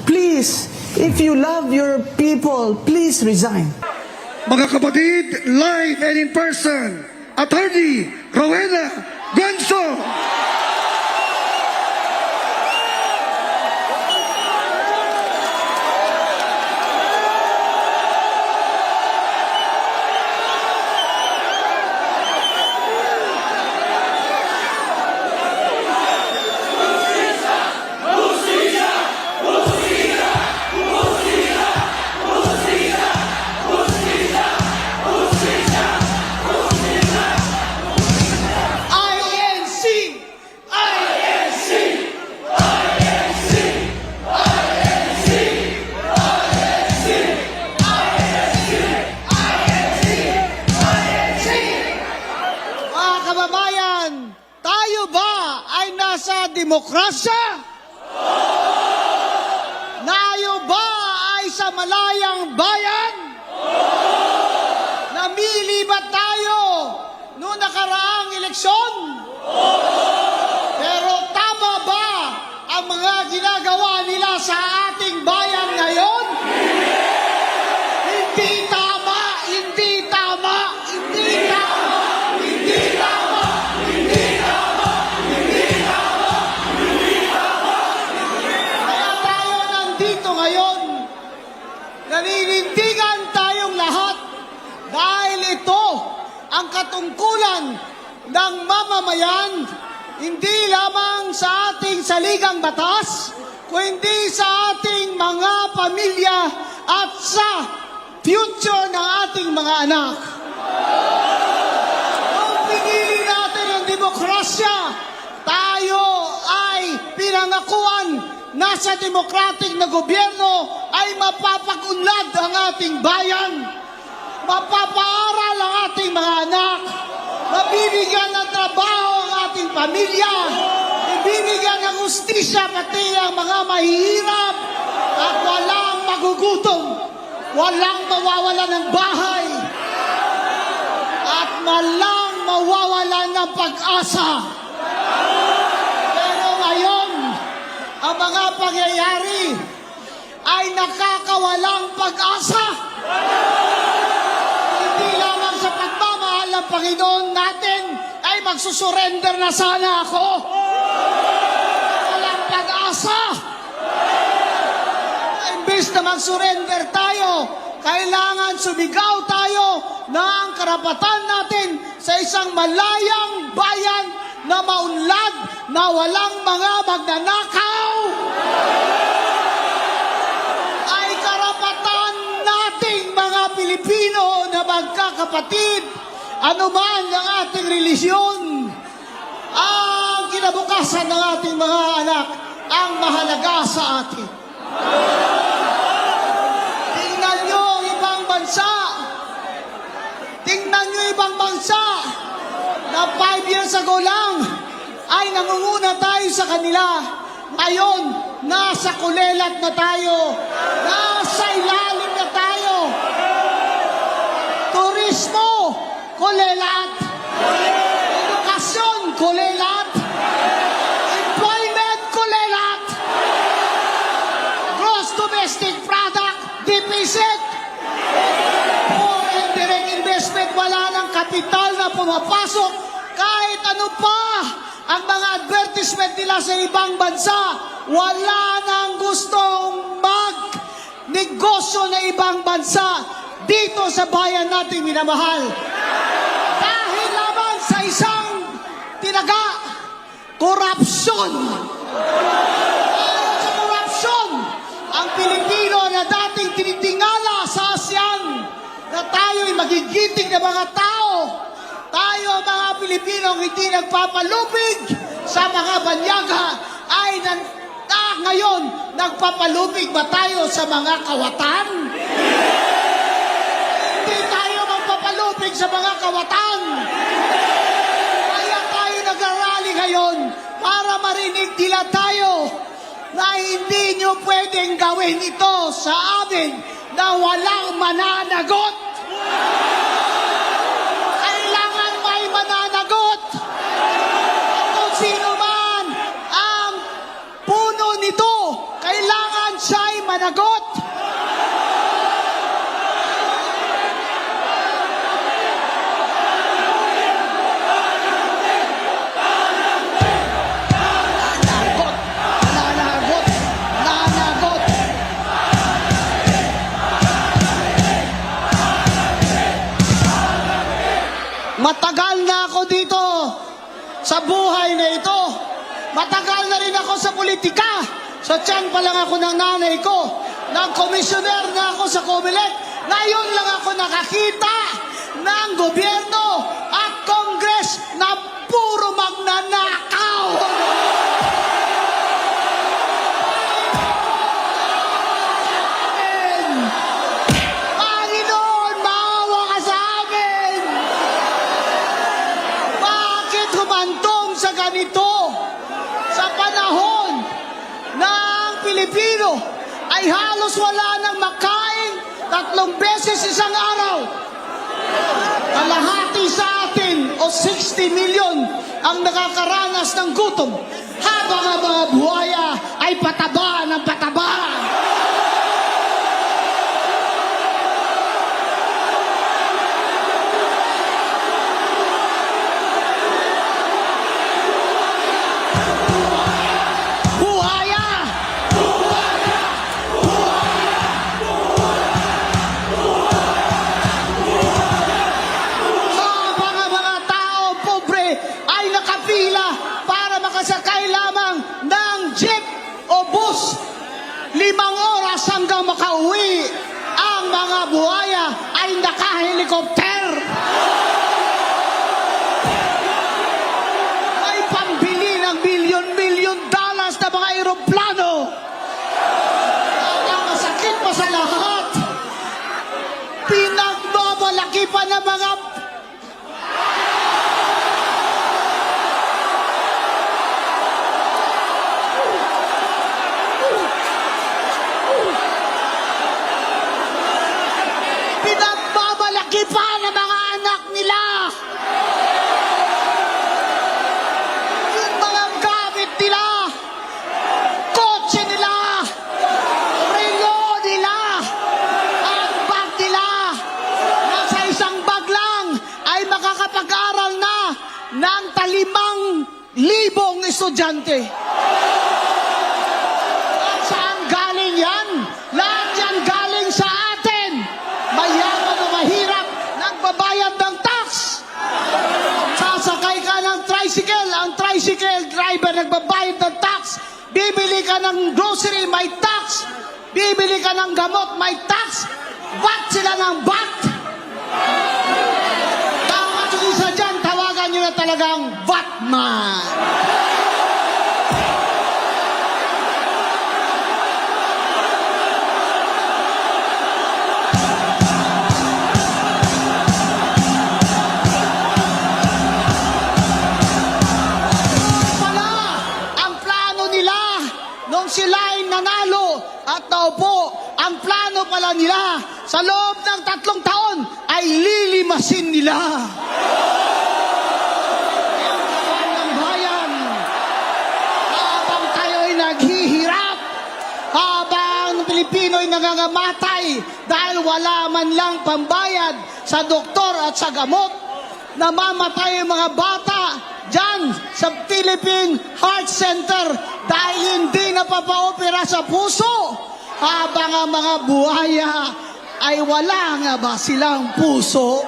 Please, if you love your people, please resign. Mga kapatid, live and in person, Attorney Rowena Ganso. Kababayan, tayo ba ay nasa demokrasya? Tayo ba ay sa malayang bayan? Namili ba tayo noong nakaraang eleksyon? Pero tama ba ang mga ginagawa nila sa ating bayan ngayon? Hindi tama, hindi tama, hindi tama. Naninindigan tayong lahat dahil ito ang katungkulan ng mamamayan, hindi lamang sa ating saligang batas, kundi sa ating mga pamilya at sa future ng ating mga anak. Kung pinili natin ang demokrasya, tayo ay pinangakuan na sa democratic na gobyerno ay mapapagunlad ang ating bayan, mapapaaral ang ating mga anak, mabibigyan ng trabaho ang ating pamilya, ibibigyan ng hustisya pati ang mga mahihirap at walang magugutom, walang mawawalan ng bahay, at walang mawawalan ng pag-asa. Pero ngayon, ang mga pangyayari ay nakakawalang pag-asa. Hindi lamang sa pagmamahal ng Panginoon natin ay magsusurrender na sana ako. Walang pag-asa. Imbes na mag-surrender tayo, kailangan sumigaw tayo na ang karapatan natin sa isang malayang bayan na maunlad, na walang mga magnanakaw, ay karapatan nating mga Pilipino na magkakapatid, anuman ang ating relisyon. Ang kinabukasan ng ating mga anak ang mahalaga sa atin. Tingnan nyo ibang bansa. Tingnan nyo ibang bansa na 5 years ago lang ay nangunguna tayo sa kanila. Ngayon, nasa kulelat na tayo. Nasa ilalim na tayo. Turismo, kulelat. Edukasyon, kulelat. Employment, kulelat. Gross domestic product, deficit. Foreign direct investment, wala ng kapital na pumapasok. Kahit ano pa ang mga advertisement nila sa ibang bansa, wala nang gustong mag-negosyo na ibang bansa dito sa bayan nating minamahal. Dahil lamang sa isang tinaga, korupsyon. Dahil sa korupsyon, ang Pilipino na dating tinitingala sa ASEAN na tayo'y magigiting na mga tao, tayo mga Pilipinong hindi nagpapalupig sa mga banyaga ay ngayon nagpapalupig ba tayo sa mga kawatan? Hindi tayo magpapalupig sa mga kawatan. Kaya tayo nag-arali ngayon para marinig nila tayo na hindi nyo pwedeng gawin ito sa amin na walang mananagot. Kailangan may mananagot. At kung sino man ang puno nito, kailangan siya'y managot? Nanagot, nanagot. Matagal na ako dito sa buhay na ito. Matagal na rin ako sa politika. Sa tiyan pa lang ako ng nanay ko. Nang komisyoner na ako sa Comelec. Ngayon lang ako nakakita ng gobyerno at Congress na puro magnanakaw. Panginoon, maawa ka sa amin. Bakit humantong sa ganito? Sa panahon ng Pilipino ay halos wala nang makain 3 beses isang araw. Kalahati sa atin o 60 milyon ang nakakaranas ng gutom habang ang mga buhaya ay pataba ng pataba. Buhaya! Habang ang mga tao pobre ay nakapila para makasakay lamang ng jeep o bus, 5 oras hanggang makauwi. Ang mga buhaya ay nakahelikopter. May pambili ng milyon-milyon dollars na mga aeroplano. At ang masakit pa sa lahat, pinagbabalaki pa ng mga pinagbabalaki pa ng mga anak nila. Yung mga gamit nila, kotse nila, relo nila, at bag nila, nasa isang bag lang ay makakapag-aral na ng 5,000 estudyante. At saan galing yan? Lahat yan galing sa atin. Mayaman o mahirap, nagbabayad ng tax. Sasakay ka ng tricycle, ang tricycle driver nagbabayad ng tax. Bibili ka ng grocery, may tax. Bibili ka ng gamot, may tax. Bat sila ng bat. Dapat yung isa dyan, tawagan nyo na talagang Batman. Pala, ang plano nila nung sila ay nanalo at naupo, ang plano pala nila sa loob ng 3 taon ay lilimasin nila. Ang kawan ng bayan, habang tayo'y naghihirap, habang Pilipino ay nangangamatay dahil wala man lang pambayad sa doktor at sa gamot, namamatay ang mga bata dyan sa Philippine Heart Center dahil hindi napapaopera sa puso, habang ang mga buhaya ay wala nga ba silang puso?